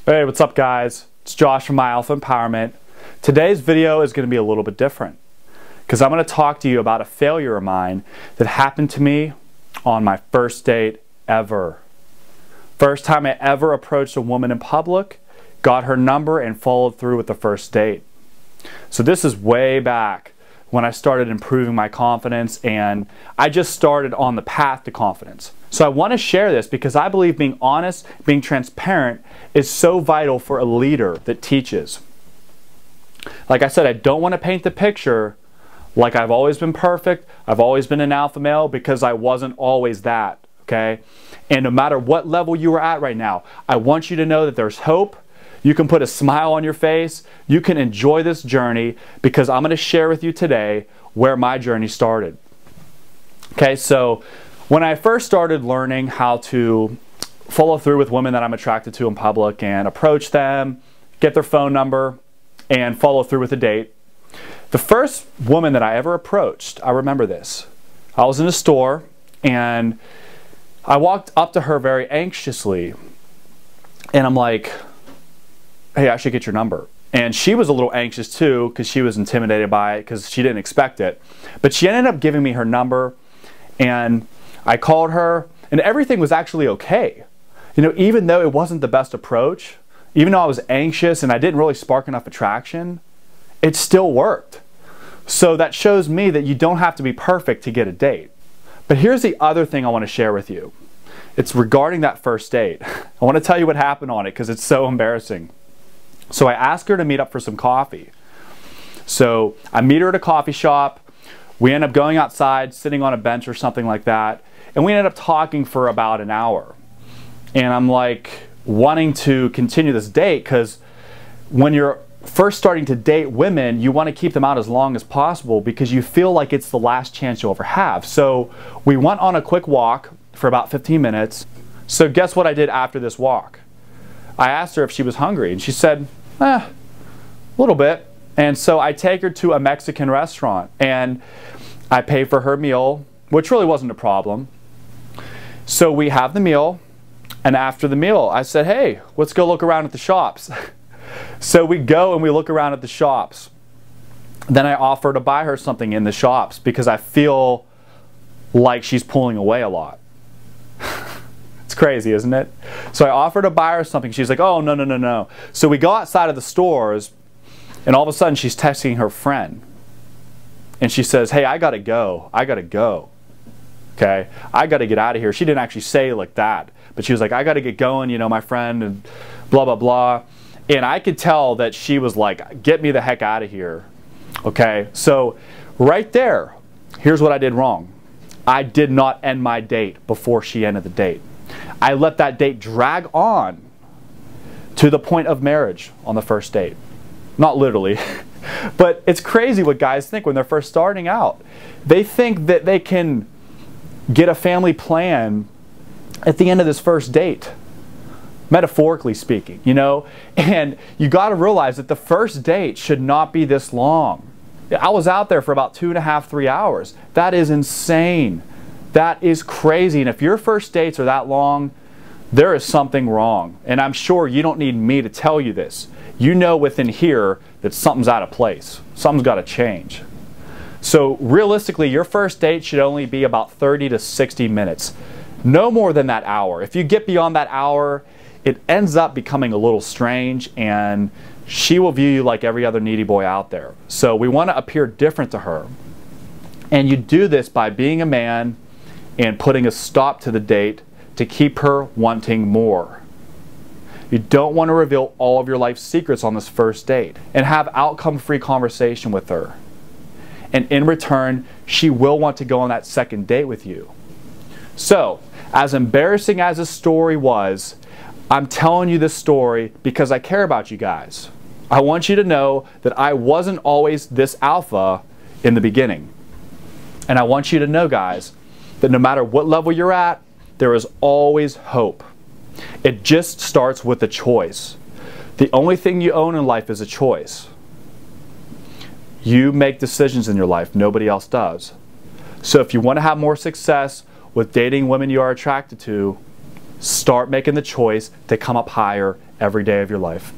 Hey, what's up guys? It's Josh from My Alpha Empowerment. Today's video is going to be a little bit different because I'm going to talk to you about a failure of mine that happened to me on my first date ever. First time I ever approached a woman in public, got her number, and followed through with the first date. So this is way back when I started improving my confidence, and I just started on the path to confidence. So I want to share this because I believe being honest, being transparent is so vital for a leader that teaches. Like I said, I don't want to paint the picture like I've always been perfect, I've always been an alpha male, because I wasn't always that, okay? And no matter what level you are at right now, I want you to know that there's hope. You can put a smile on your face. You can enjoy this journey because I'm going to share with you today where my journey started. Okay, so when I first started learning how to follow through with women that I'm attracted to in public and approach them, get their phone number, and follow through with a date, the first woman that I ever approached, I remember this. I was in a store and I walked up to her very anxiously and I'm like, hey, I should get your number. And she was a little anxious too because she was intimidated by it because she didn't expect it. But she ended up giving me her number and I called her and everything was actually okay. You know, even though it wasn't the best approach, even though I was anxious and I didn't really spark enough attraction, it still worked. So that shows me that you don't have to be perfect to get a date. But here's the other thing I want to share with you. It's regarding that first date. I want to tell you what happened on it because it's so embarrassing. So I asked her to meet up for some coffee. So I meet her at a coffee shop. We end up going outside, sitting on a bench or something like that. And we ended up talking for about an hour. And I'm like wanting to continue this date because when you're first starting to date women, you want to keep them out as long as possible because you feel like it's the last chance you'll ever have. So we went on a quick walk for about 15 minutes. So guess what I did after this walk? I asked her if she was hungry and she said, a little bit. And so I take her to a Mexican restaurant and I pay for her meal, which really wasn't a problem. So we have the meal, and after the meal I said, hey, let's go look around at the shops. So we go and we look around at the shops. Then I offer to buy her something in the shops because I feel like she's pulling away a lot. It's crazy, isn't it? So I offered to buy her something. She's like, oh, no, no, no, no. So we go outside of the stores, and all of a sudden she's texting her friend. And she says, hey, I gotta go. I gotta go. Okay? I gotta get out of here. She didn't actually say it like that. But she was like, I gotta get going, you know, my friend, and blah, blah, blah. And I could tell that she was like, get me the heck out of here. Okay? So right there, here's what I did wrong. I did not end my date before she ended the date. I let that date drag on to the point of marriage on the first date. Not literally, but it's crazy what guys think when they're first starting out. They think that they can get a family plan at the end of this first date, metaphorically speaking, you know? And you got to realize that the first date should not be this long. I was out there for about 2.5, 3 hours. That is insane. That is crazy. And if your first dates are that long, there is something wrong. And I'm sure you don't need me to tell you this. You know within here that something's out of place. Something's got to change. So realistically, your first date should only be about 30 to 60 minutes. No more than that hour. If you get beyond that hour, it ends up becoming a little strange and she will view you like every other needy boy out there. So we want to appear different to her. And you do this by being a man and putting a stop to the date to keep her wanting more. You don't want to reveal all of your life secrets on this first date and have outcome-free conversation with her. And in return, she will want to go on that second date with you. So, as embarrassing as this story was, I'm telling you this story because I care about you guys. I want you to know that I wasn't always this alpha in the beginning. And I want you to know, guys, that no matter what level you're at, there is always hope. It just starts with a choice. The only thing you own in life is a choice. You make decisions in your life, nobody else does. So if you want to have more success with dating women you are attracted to, start making the choice to come up higher every day of your life.